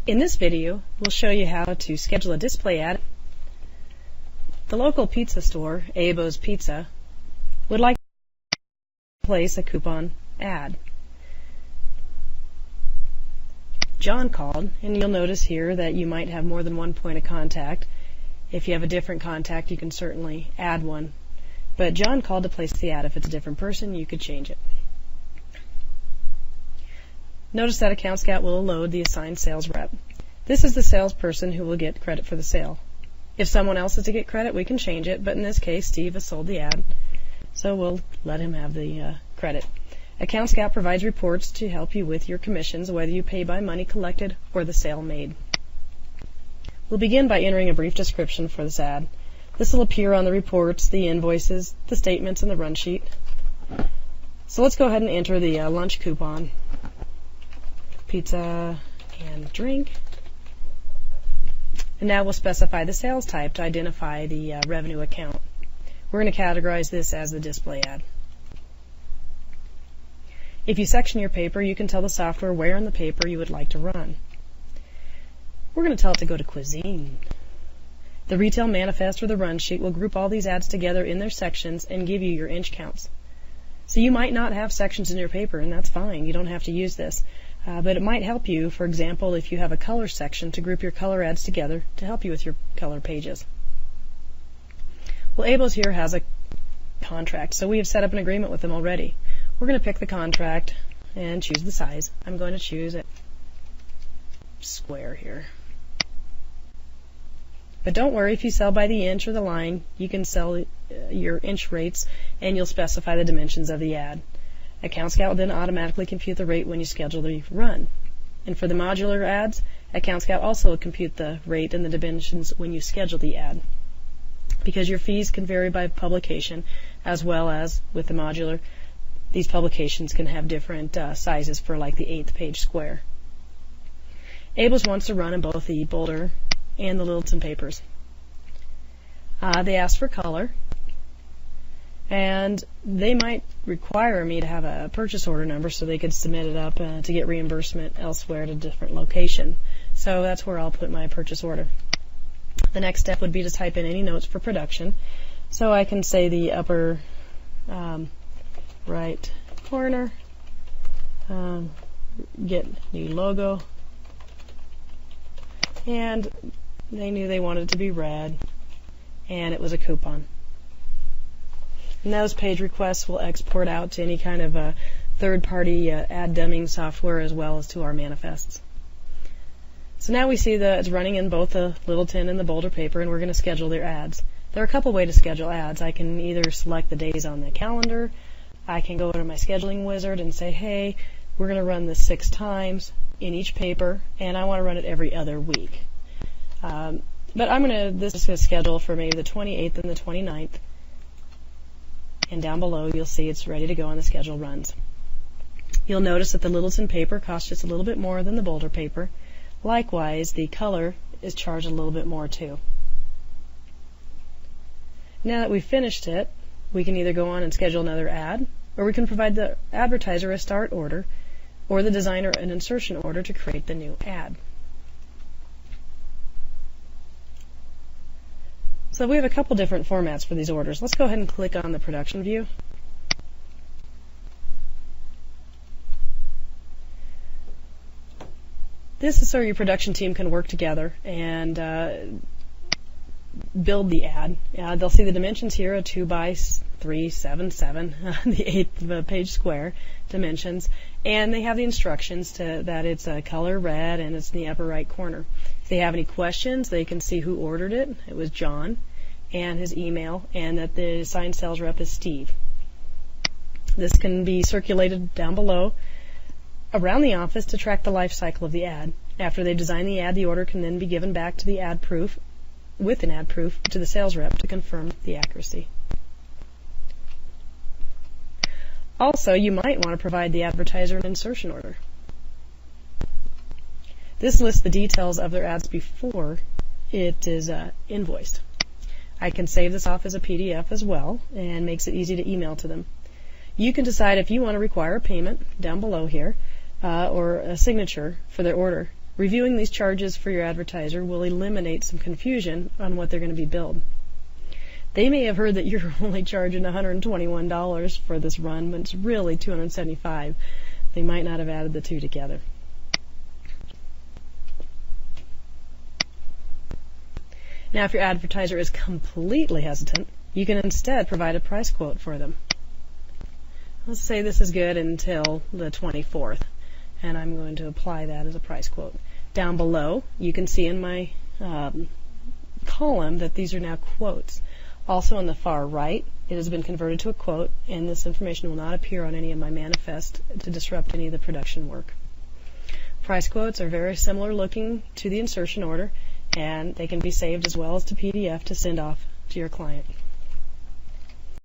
In this video, we'll show you how to schedule a display ad. The local pizza store, Abo's Pizza, would like to place a coupon ad. John called, and you'll notice here that you might have more than one point of contact. If you have a different contact, you can certainly add one. But John called to place the ad. If it's a different person, you could change it. Notice that Account Scout will load the assigned sales rep. This is the salesperson who will get credit for the sale. If someone else is to get credit, we can change it, but in this case, Steve has sold the ad, so we'll let him have the credit. Account Scout provides reports to help you with your commissions, whether you pay by money collected or the sale made. We'll begin by entering a brief description for this ad. This will appear on the reports, the invoices, the statements, and the run sheet. So let's go ahead and enter the lunch coupon. Pizza and drink. And now we'll specify the sales type to identify the revenue account. We're going to categorize this as the display ad. If you section your paper, you can tell the software where in the paper you would like to run. We're going to tell it to go to cuisine. The retail manifest or the run sheet will group all these ads together in their sections and give you your inch counts. So you might not have sections in your paper, and that's fine. You don't have to use this. But it might help you, for example, if you have a color section, to group your color ads together to help you with your color pages. Well, Abo's here has a contract, so we have set up an agreement with them already. We're going to pick the contract and choose the size. I'm going to choose a square here. But don't worry, if you sell by the inch or the line, you can sell your inch rates and you'll specify the dimensions of the ad. Account Scout will then automatically compute the rate when you schedule the run. And for the modular ads, Account Scout also will compute the rate and the dimensions when you schedule the ad. Because your fees can vary by publication, as well as with the modular, these publications can have different sizes for like the 8th page square. Abo's wants to run in both the Boulder and the Littleton papers. They asked for color. And they might require me to have a purchase order number so they could submit it up to get reimbursement elsewhere at a different location. So that's where I'll put my purchase order. The next step would be to type in any notes for production. So I can say the upper right corner, get new logo, and they knew they wanted it to be red, and it was a coupon. And those page requests will export out to any kind of third-party ad dumming software as well as to our manifests. So now we see that it's running in both the Littleton and the Boulder paper, and we're going to schedule their ads. There are a couple ways to schedule ads. I can either select the days on the calendar. I can go to my scheduling wizard and say, hey, we're going to run this 6 times in each paper, and I want to run it every other week. But this is going to schedule for maybe the 28th and the 29th. And down below, you'll see it's ready to go on the schedule runs. You'll notice that the Littleton paper costs just a little bit more than the Boulder paper. Likewise, the color is charged a little bit more too. Now that we've finished it, we can either go on and schedule another ad, or we can provide the advertiser a start order, or the designer an insertion order to create the new ad. So we have a couple different formats for these orders. Let's go ahead and click on the production view. This is so your production team can work together and build the ad. They'll see the dimensions here, a 2x377, the 8th page square dimensions, and they have the instructions that it's a color red and it's in the upper right corner. If they have any questions, they can see who ordered it. It was John, and his email, and that the assigned sales rep is Steve. This can be circulated down below around the office to track the life cycle of the ad. After they design the ad, the order can then be given back to the ad proof, with an ad proof, to the sales rep to confirm the accuracy. Also, you might want to provide the advertiser an insertion order. This lists the details of their ads before it is invoiced. I can save this off as a PDF as well, and makes it easy to email to them. You can decide if you want to require a payment down below here, or a signature for their order. Reviewing these charges for your advertiser will eliminate some confusion on what they're going to be billed. They may have heard that you're only charging $121 for this run, but it's really $275. They might not have added the two together. Now, if your advertiser is completely hesitant, you can instead provide a price quote for them. Let's say this is good until the 24th, and I'm going to apply that as a price quote. Down below, you can see in my column that these are now quotes. Also on the far right, it has been converted to a quote, and this information will not appear on any of my manifest to disrupt any of the production work. Price quotes are very similar looking to the insertion order, and they can be saved as well as to PDF to send off to your client.